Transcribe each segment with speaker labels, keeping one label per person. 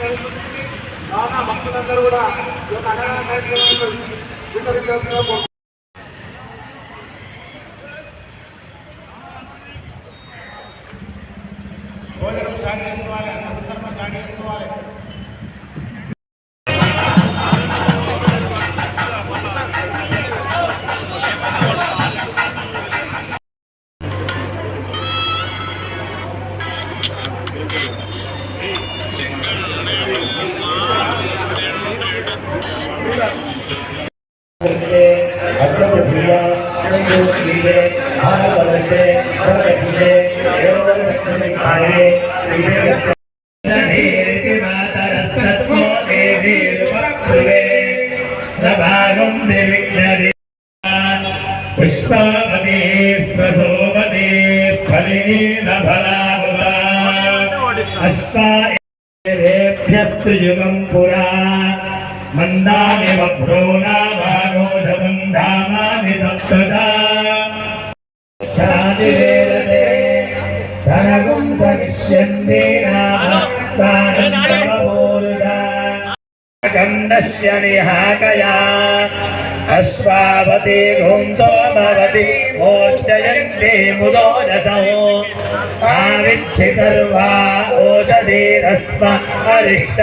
Speaker 1: కావున భక్తులందరూ కూడా ఈ యొక్క అన్నదాన కార్యక్రమాలను స్వీకరించాల్సిందిగా భోజనం స్టార్ట్ చేసుకోవాలి, అన్న సందర్భం స్టార్ట్ చేసుకోవాలి. पुष्पावती प्रसोमती फलिनी नभलाभवा अष्टाभ्यस्तु युगं पुरा मन्दानि वभ्रूनामानोषबन्धामानि सप्तदा शान्तिवेदते धनगुं सविष्यन्ति नामस्तानन्दमूर्धा कन्दस्य निहाकया अश्वावती घुं सोमवती ओष्टयन्ते मुदोदसौ आविच्छि सर्वा ओषधीरस्म अरिष्ट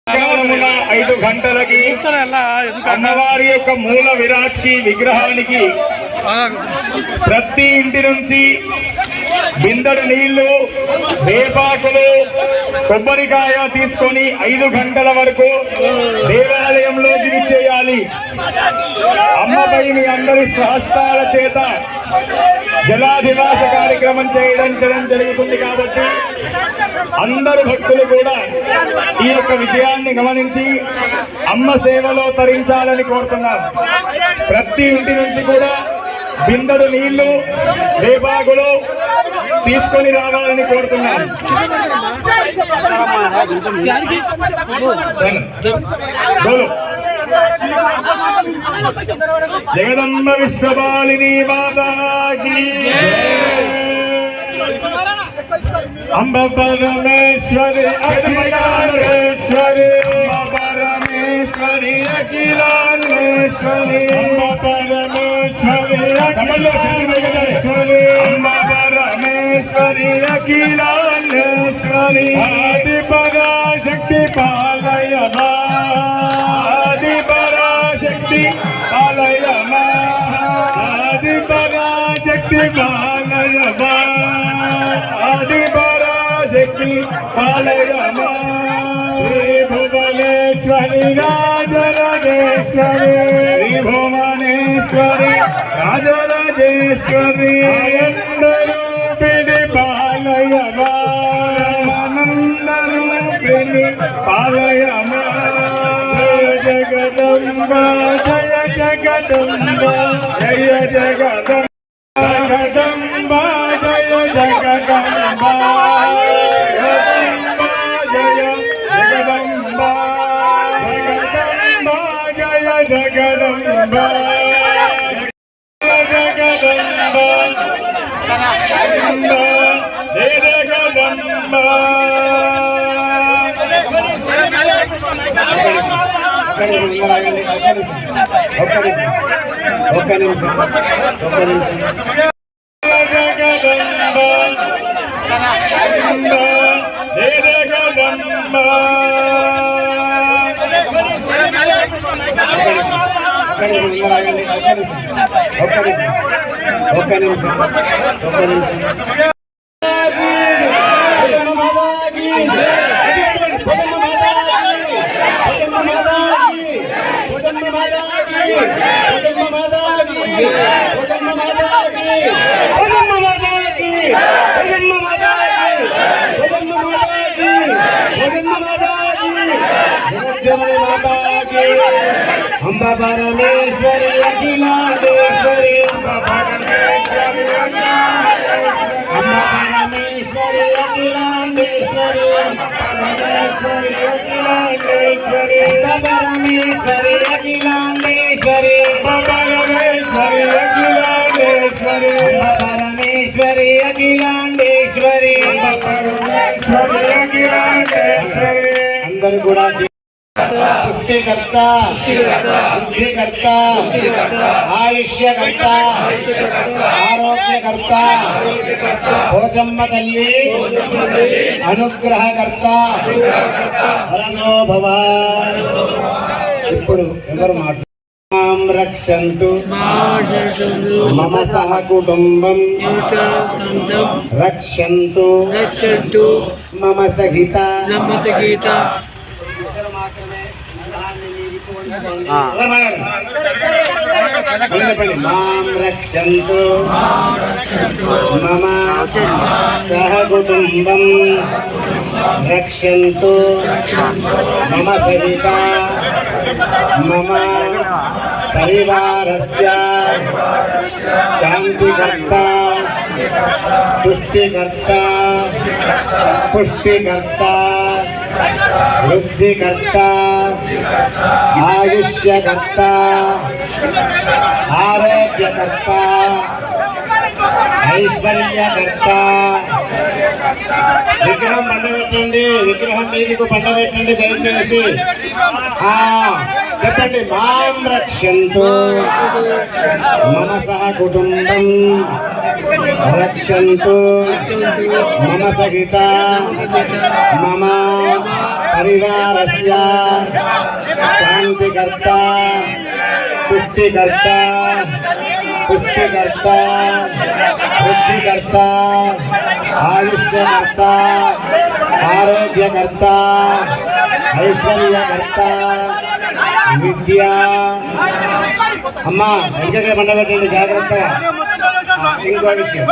Speaker 1: మధ్యాహ్నమున 5 గంటలకి అమ్మవారి యొక్క మూల విరాట్కి విగ్రహానికి ప్రతి ఇంటి నుంచి బిందెడు నీళ్లు, వేపాకులు, కొబ్బరికాయ తీసుకొని 5 గంటల వరకు దేవాలయంలోకి విచ్చేయాలి. అమ్మపై మీ అందరి స్వహస్తాల చేత జలాధివాస కార్యక్రమం చేయడం జరుగుతుంది. కాబట్టి అందరు భక్తులు కూడా ఈ యొక్క విషయాన్ని గమనించి అమ్మ సేవలో తరించాలని కోరుతున్నాం. ప్రతి ఇంటి నుంచి కూడా బిందెడు నీళ్లు, వేపాకులు తీసుకొని రావాలని కోరుతున్నాం. జగదంబ విశ్వపాలిని మాతాకి అంబ పరమేశ్వరి అఖిలాండేశ్వరి, అంబ పరమేశ్వరి అఖిలాండేశ్వరి, అంబ పరమేశ్వరి అఖిలాండేశ్వరి, అంబ పరమేశ్వరి అఖిలాండేశ్వరి, ఆది పరాశక్తి పాలయ, ఆది పరాశక్తి పాలయ.
Speaker 2: శక్తి పాలయమా శ్రీ భువనేశ్వరి రాజరాజేశ్వరి శ్రీ భువనేశ్వరి రాజరాజేశ్వరి ఆనందరూపిణి పాలయమా ఆనందరూపిణి పాలయమా జగదంబ జయ జగదంబ జయ జగదంబ జగదంబ జయ జగదంబ జయ జగదంబ జగదంబ జయ జగదంబ జగదంబ జయ జగదంబ ఒక్క నిమిషం अंबा परमेश्वरी अखिलांडेश्वरी अंबा परमेश्वरी अखिलांडेश्वरी अंबा परमेश्वरी अखिलांडेश्वरी अंबा परमेश्वरी अखिलांडेश्वरी अंबा परमेश्वरी अखिलांडेश्वरी अंबा परमेश्वरी अखिलांडेश्वरी अंदर गुणा सृष्टिकर्ता बुद्धिकर्ता आयुष्यकर्ता आरोग्यकर्ता भोजम्म तल्ली अनुग्रहकर्ता वरदो भव इप्पुडु एवरु माट्लाडु मां रक्षन्तु मम सह कुटुम्बं रक्षन्तु मम सहित मां रक्षन्तु मम सह कुटुम्बं रक्षन्तु मम सहिता मम परिवारस्य शान्तिकर्ता तुष्टिकर्ता पुष्टिकर्ता वृद्धिकर्ता आयुष्यकर्ता आरोग्यकर्ता ऐश्वर्यकर्ता विग्रहं पंडबెట్టండి విగ్రహం మీదకు పండబెట్టండి దయచేసి చెప్పండి మాం రక్షन्तु మమ సహ కుటుంబం రక్షन्तु మమ సహిత మమ పరివారస్య శాంతికర్త పుష్టికర్త पुष्टिकर्ता बुद्धिकर्ता आयुष्यकर्ता आरोग्यकर्ता ऐश्वर्यकर्ता विद्या अम्मा వెనకకే పండబెట్టండి జాగ్రత్తగా ఇంకో విషయం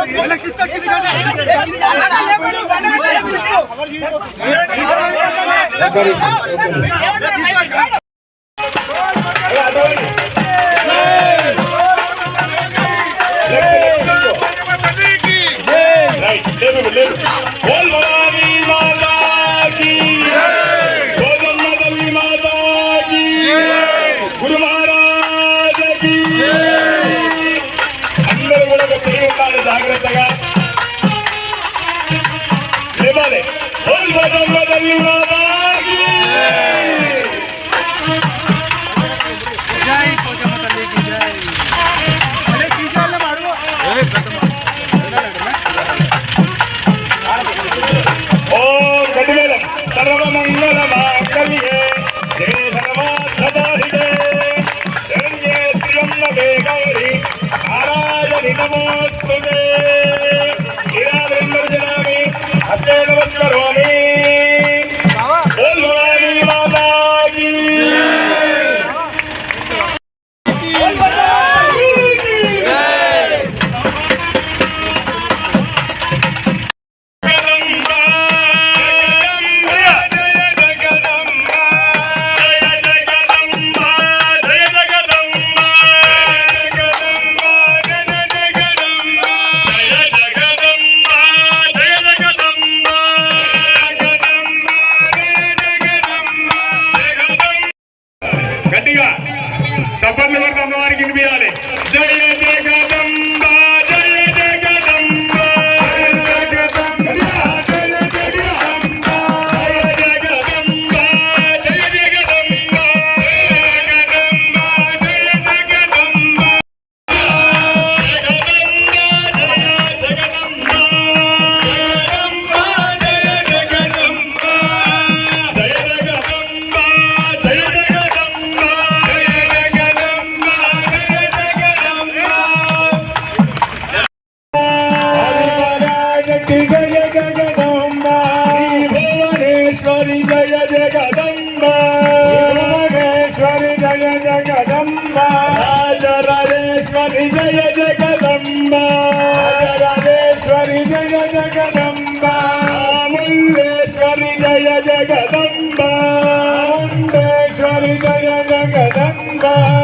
Speaker 2: बोल भवानी माता की भोजन दल्ली माता की गुरु महाराज की अंदर కూడా తెలియకాలి జాగ్రత్తగా లేవాలి बोल भोजन दल्ली माता की जय भोजन दल्ली की जय अरे कीचाले मारो सर्वमंगलमांगल्ये जय सर्वार्थदायिके शरण्ये त्र्यम्बके गौरी नारायणि नमोस्तुते गिरावृन्दर्जनामि हस्ते नमस्करो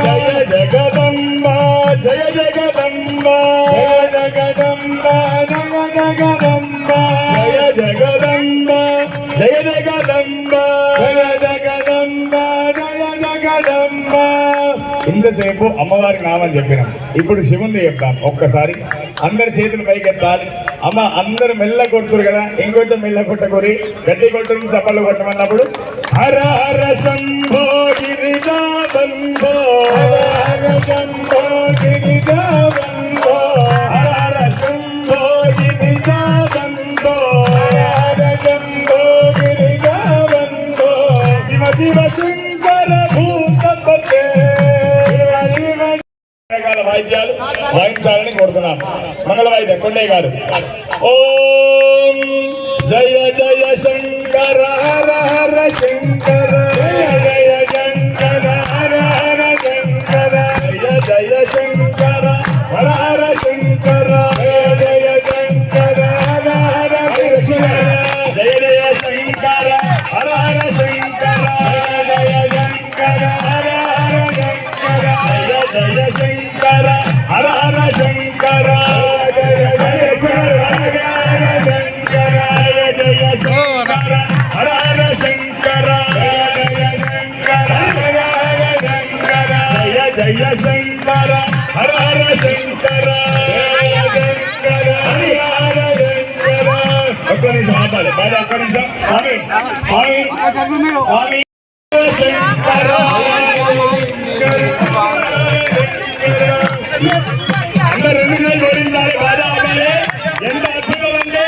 Speaker 2: జయ జగదంబ జయ జగదంబ జయ జగదంబ జయ జగదంబ జయ జగదంబ జయ జగదంబ జయ జగదంబ జయ జగదంబ. ఇంతసేపు అమ్మవారి నామం చెప్పినాం, ఇప్పుడు శివుని చెప్తాం. ఒక్కసారి అందరి చేతులు పైకెత్తాలి. అమ్మ అందరు మెల్ల కొడుతురు కదా, ఇంకొంచెం మెల్ల కొట్టకూరి, గట్టి కొట్టుని చప్పలు కొట్టమన్నప్పుడు హర హర శంభో గిరిజా బంధో హర హర శంభో గిరిజా బంధో హర హర శంభో గిరిజా బంధో హర హర శంభో గిరిజా బంధో శివ శివ శంకర భూతపతే రకాల వాయిద్యాలు వాయించాలని కోరుతున్నాం. మంగళ వాయిద్యం కొండయ్య గారు. ఓం జయ జయ శంకర హర హర శంకర జయ జయ శంకర హర హర శంకర జయ జయ శంకర హర హర శంకర జయ జయ శంకర హర హర శంకర జయ జయ శంకర హర హర శంకర జయ జయ శంకర హర హర శంకర జయ జయ శంకర హర హర శంకర జయ జయ శంకర జయ శంకర హర హర శంకర జయ శంకర హర హర శంకర జయ జయ శంకర హర హర శంకర జయ శంకర హర హర శంకర. ఒక్క నిమిషం ఆపాలి, బాగా ఒక్క నిమిషం. స్వామి స్వామి స్వామి శంకర అందరు 2 నిమిషాలు జోడించాలి, బాగా ఆపాలి. ఎంత అద్భుతం అంటే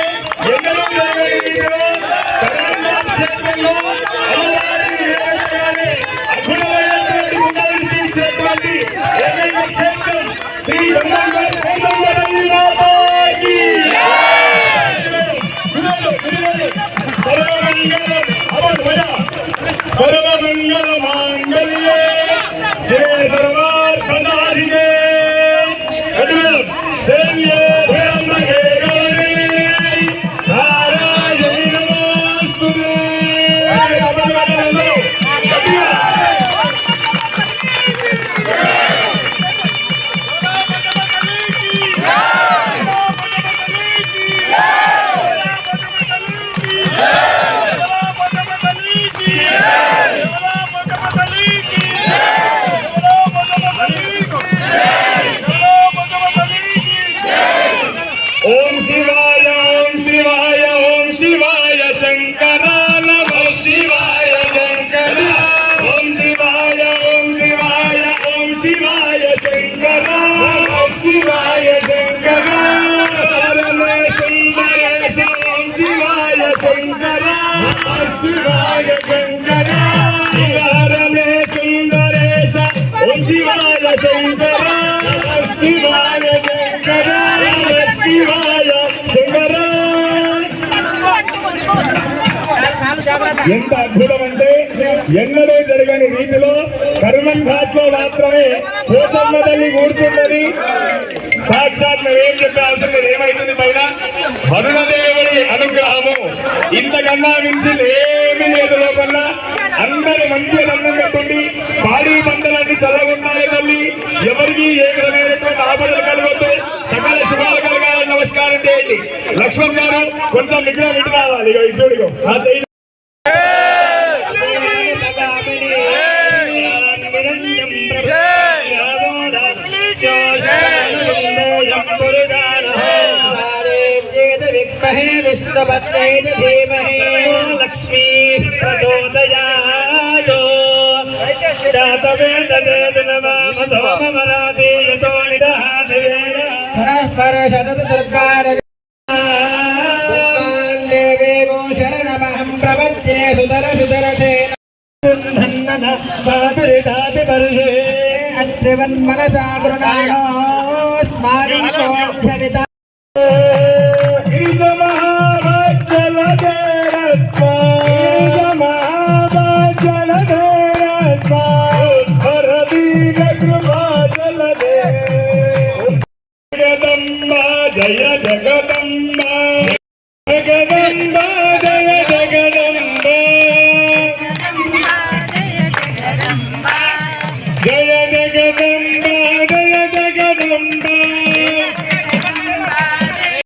Speaker 2: ఎన్నడూ జరగని రీతిలో తెలంగాణ క్షేత్రంలో అమ్మవారిని నిలబెట్టగానే అద్భుతమైనటువంటి ముందడుగు తీసినటువంటి ఏకైక క్షేత్రం శ్రీ గంగాధర తల్లి మాతాకి సర్వమంగళం అమర్భయ సర్వమంగళ మాంగళ్యే శివే సర్వార్థసాధికే శల్యే త్ర్యంబకే గౌరీ నారాయణి నమోస్తుతే. ఓం శివాయ ఓం శివాయ ఓం శివాయ శంకర నమః శివాయ శంకర ఓం శివాయ ఓం శివాయ ఓం శివాయ శంకర నమః శివాయ శంకర హరమే సుందరేశ ఓం శివాయ శంకర నమః శివాయ శంకర హరమే సుందరేశ ఓం శివాయ శంకర నమః శివాయ శంకర శివాయ శంకర. ఎంత అద్భుతం అంటే ఎన్నడూ జరగని రీతిలో కరుణం ఘాట్లో మాత్రమే పోచమ్మ తల్లి కూర్చున్నది. సాక్షాత్ మేమేం చెప్పాల్సింది ఏమైతుంది పైన వరుణదేవుడి అనుగ్రహము ఇంతకన్నా మించి ఏమీ లేదు. లోపల అందరూ మంచి దండం పెట్టుండి పాడి పంటలన్నీ చల్లగుండాలి తల్లి, ఎవరికి ఏ విధమైనటువంటి ఆపదలు కలగొద్దు, సకల శుభాలు కలగాలని నమస్కారం చేయండి. లక్ష్మణ్ గారు కొంచెం విగ్రహం ఇటు రావాలి. ఇగో ఇచ్చుడిగో ఆ చెయ్యి
Speaker 1: విష్ణుపత్నై ధీమహి
Speaker 2: లక్ష్మీ ప్రచోదయాతో
Speaker 1: పరస్పర శతత దుర్గాదేవే గో శరణమహం ప్రపద్యే సుతర సుతరతే అత్రివన్మనసా కృణాణో స్మారించోక్షమిత